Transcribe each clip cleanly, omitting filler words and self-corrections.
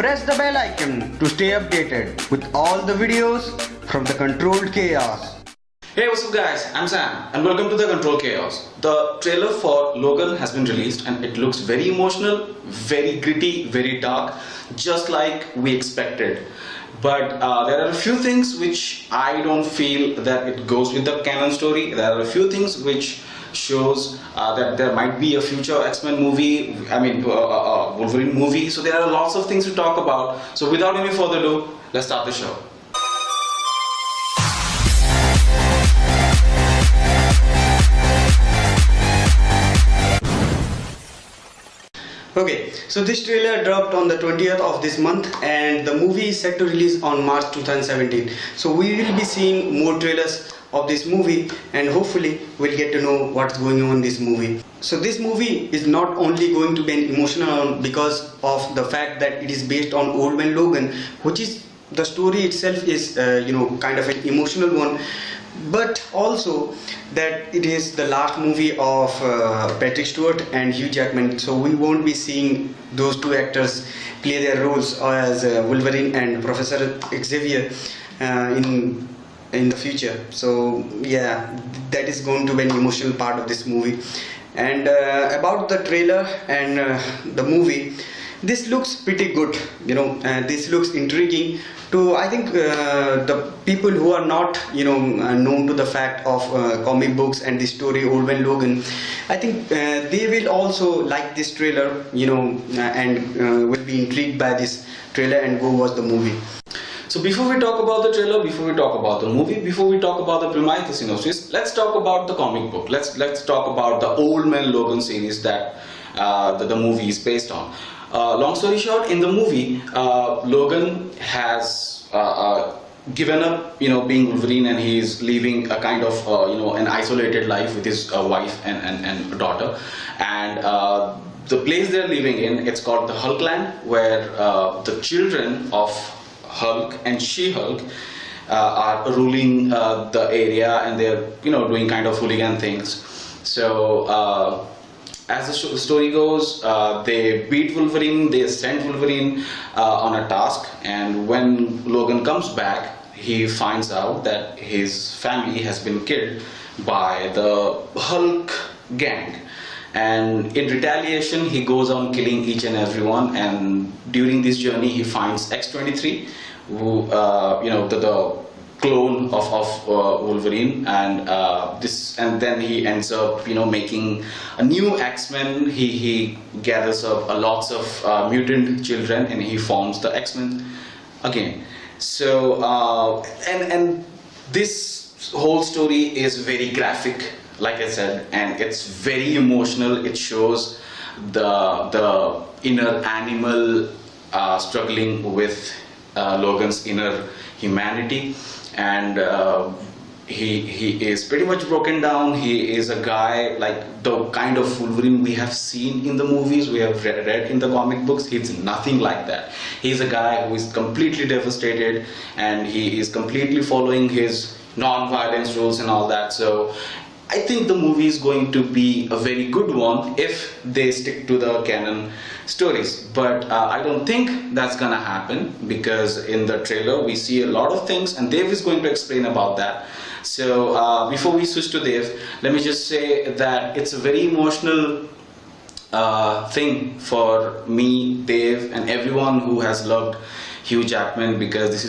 Press the bell icon to stay updated with all the videos from the Controlled Chaos. Hey, what's up guys, I'm Sam and welcome to the Control Chaos. The trailer for Logan has been released and it looks very emotional, very gritty, very dark, just like we expected. But there are a few things which I don't feel that it goes with the canon story. There are a few things which shows that there might be a future X-Men movie, Wolverine movie. So there are lots of things to talk about. So without any further ado, let's start the show. Okay, so this trailer dropped on the 20th of this month and the movie is set to release on March 2017. So we will be seeing more trailers of this movie and hopefully we'll get to know what's going on in this movie. So this movie is not only going to be an emotional because of the fact that it is based on Old Man Logan, which is the story itself is kind of an emotional one, but also that it is the last movie of Patrick Stewart and Hugh Jackman, so we won't be seeing those two actors play their roles as Wolverine and Professor Xavier in the future. So yeah, that is going to be an emotional part of this movie. And about the trailer and the movie, this looks pretty good, this looks intriguing to, I think, the people who are not known to the fact of comic books and the story Old Man Logan. I think they will also like this trailer, and will be intrigued by this trailer and go watch the movie. So before we talk about the trailer, before we talk about the movie, before we talk about the premise, the synopsis, let's talk about the comic book. Let's talk about the Old Man Logan series that the movie is based on. Long story short, in the movie, Logan has given up, being Wolverine, and he is living a kind of, an isolated life with his wife and daughter. And the place they're living in, it's called the Hulkland, where the children of Hulk and She-Hulk are ruling the area, and they're, doing kind of hooligan things. So as the story goes, they beat Wolverine, they send Wolverine on a task, and when Logan comes back, he finds out that his family has been killed by the Hulk gang. And in retaliation, he goes on killing each and everyone, and during this journey, he finds X-23, who, the clone of Wolverine, and then he ends up making a new X-Men. He gathers up lots of mutant children and he forms the X-Men again. So and this whole story is very graphic, like I said, and it's very emotional. It shows the inner animal struggling with Logan's inner humanity. And he is pretty much broken down. He is a guy like the kind of Wolverine we have seen in the movies, we have read in the comic books. He's nothing like that. He's a guy who is completely devastated, and he is completely following his non-violence rules and all that. So I think the movie is going to be a very good one if they stick to the canon stories. But I don't think that's gonna happen, because in the trailer we see a lot of things and Dave is going to explain about that. So before we switch to Dave, let me just say that it's a very emotional thing for me, Dave, and everyone who has loved Hugh Jackman, because this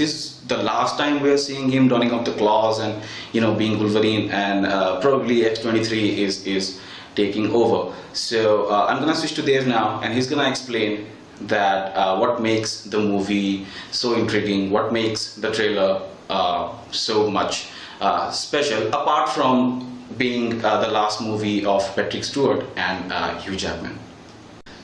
is the last time we are seeing him donning up the claws and being Wolverine, and probably X-23 is taking over. So I'm gonna switch to Dave now, and he's gonna explain that what makes the movie so intriguing, what makes the trailer so much special, apart from being the last movie of Patrick Stewart and Hugh Jackman.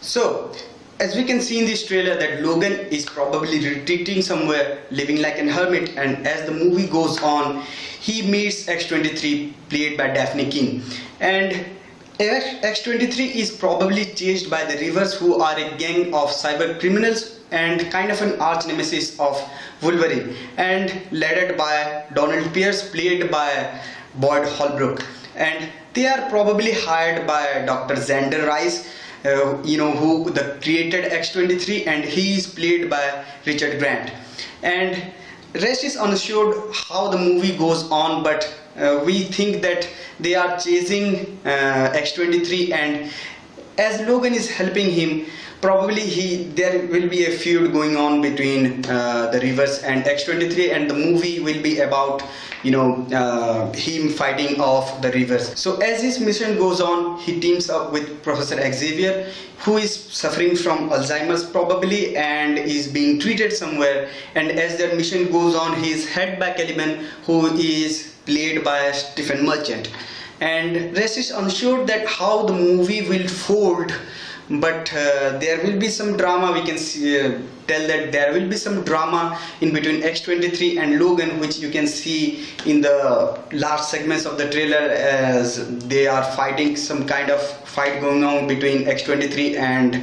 So as we can see in this trailer that Logan is probably retreating somewhere, living like an hermit, and as the movie goes on, he meets X-23, played by Daphne King. And X-23 is probably chased by the Rivers, who are a gang of cyber criminals and kind of an arch nemesis of Wolverine, and led by Donald Pierce, played by Boyd Holbrook. And they are probably hired by Dr. Xander Rice, who the created X-23, and he is played by Richard Grant. And rest is unsure how the movie goes on, but we think that they are chasing X-23, and as Logan is helping him, probably there will be a feud going on between the Rivers and X-23, and the movie will be about him fighting off the Rivers. So as his mission goes on, he teams up with Professor Xavier, who is suffering from Alzheimer's probably and is being treated somewhere. And as their mission goes on, he is helped by Kellyman, who is played by Stephen Merchant. And rest is unsure that how the movie will fold, but there will be some drama. We can tell that there will be some drama in between X-23 and Logan, which you can see in the last segments of the trailer, as they are fighting, some kind of fight going on between X-23 and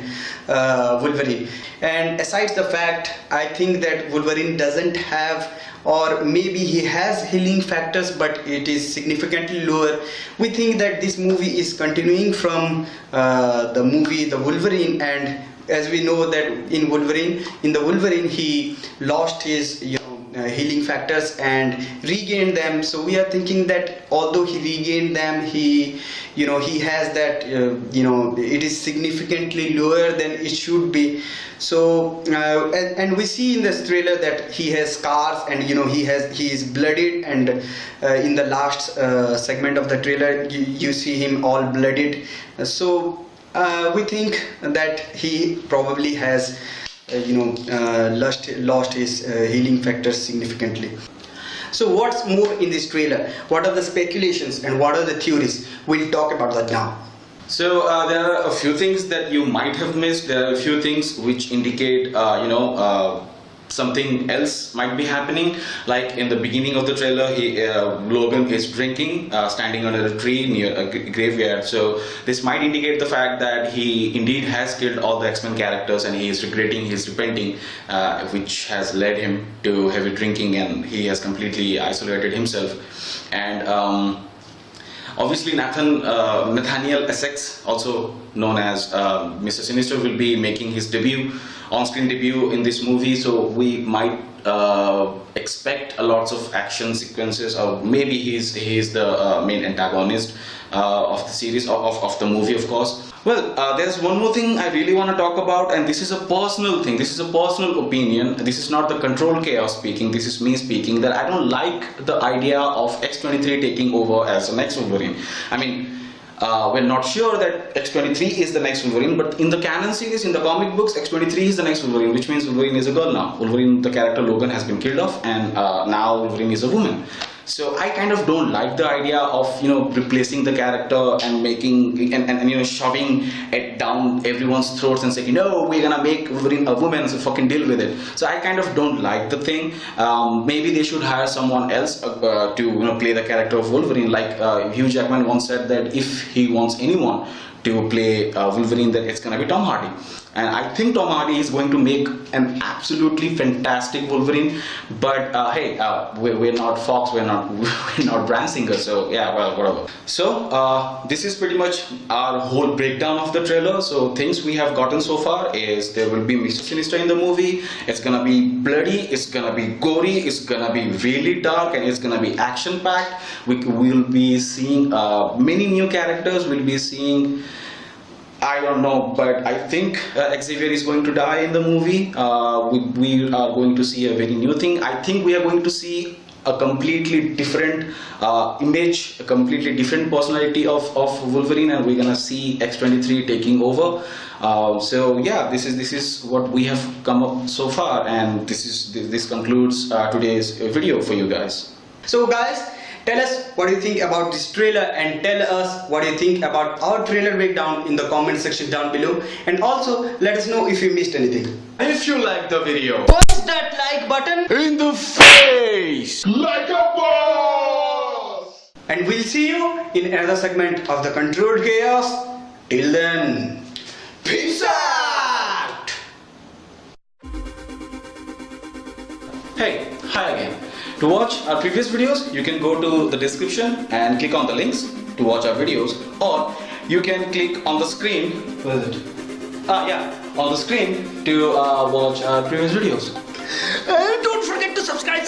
Wolverine. And aside the fact, I think that Wolverine doesn't have, or maybe he has healing factors, but it is significantly lower. We think that this movie is continuing from the movie The Wolverine, and as we know that in the Wolverine he lost his healing factors and regained them. So we are thinking that although he regained them, he has that it is significantly lower than it should be. So and we see in this trailer that he has scars, and he is blooded, and in the last segment of the trailer you see him all blooded. So we think that he probably has lost his healing factors significantly. So what's more in this trailer? What are the speculations and what are the theories? We'll talk about that now. So there are a few things that you might have missed. There are a few things which indicate something else might be happening. Like in the beginning of the trailer, Logan is drinking, standing under a tree near a graveyard. So this might indicate the fact that he indeed has killed all the X-Men characters, and he is repenting, which has led him to heavy drinking, and he has completely isolated himself. And obviously Nathaniel Essex, also known as Mr. Sinister, will be making his on-screen debut in this movie, so we might expect a lots of action sequences, or maybe he's the main antagonist of the series, of the movie, of course. Well, there's one more thing I really want to talk about, and this is a personal thing, this is a personal opinion, this is not the Control Chaos speaking, this is me speaking, that I don't like the idea of X-23 taking over as the next Wolverine. I mean, we're not sure that X-23 is the next Wolverine, but in the canon series, in the comic books, X-23 is the next Wolverine, which means Wolverine is a girl now. Wolverine, the character Logan, has been killed off, and now Wolverine is a woman. So I kind of don't like the idea of replacing the character and making and shoving it down everyone's throats and saying, we're gonna make Wolverine a woman, so fucking deal with it. So I kind of don't like the thing. Maybe they should hire someone else to play the character of Wolverine. Like Hugh Jackman once said that if he wants anyone to play Wolverine, then it's gonna be Tom Hardy. And I think Tom Hardy is going to make an absolutely fantastic Wolverine. But hey, we're not Fox, we're not Brand Singer, so yeah, well, whatever. So this is pretty much our whole breakdown of the trailer. So things we have gotten so far is there will be Mr. Sinister in the movie. It's gonna be bloody, it's gonna be gory, it's gonna be really dark, and it's gonna be action-packed. We'll be seeing many new characters. We'll be seeing, I don't know, but I think Xavier is going to die in the movie. We are going to see a very new thing. I think we are going to see a completely different image, a completely different personality of Wolverine, and we're gonna see X-23 taking over. So yeah, this is what we have come up so far, and this concludes today's video for you guys. So guys, tell us what you think about this trailer, and tell us what you think about our trailer breakdown in the comment section down below, and also let us know if you missed anything. If you like the video, punch that like button in the face like a boss, and we'll see you in another segment of the Controlled Chaos. Till then, peace out. Hey, hi again. To watch our previous videos, you can go to the description and click on the links to watch our videos, or you can click on the screen. What is it? Yeah, on the screen to watch previous videos. Don't forget to subscribe.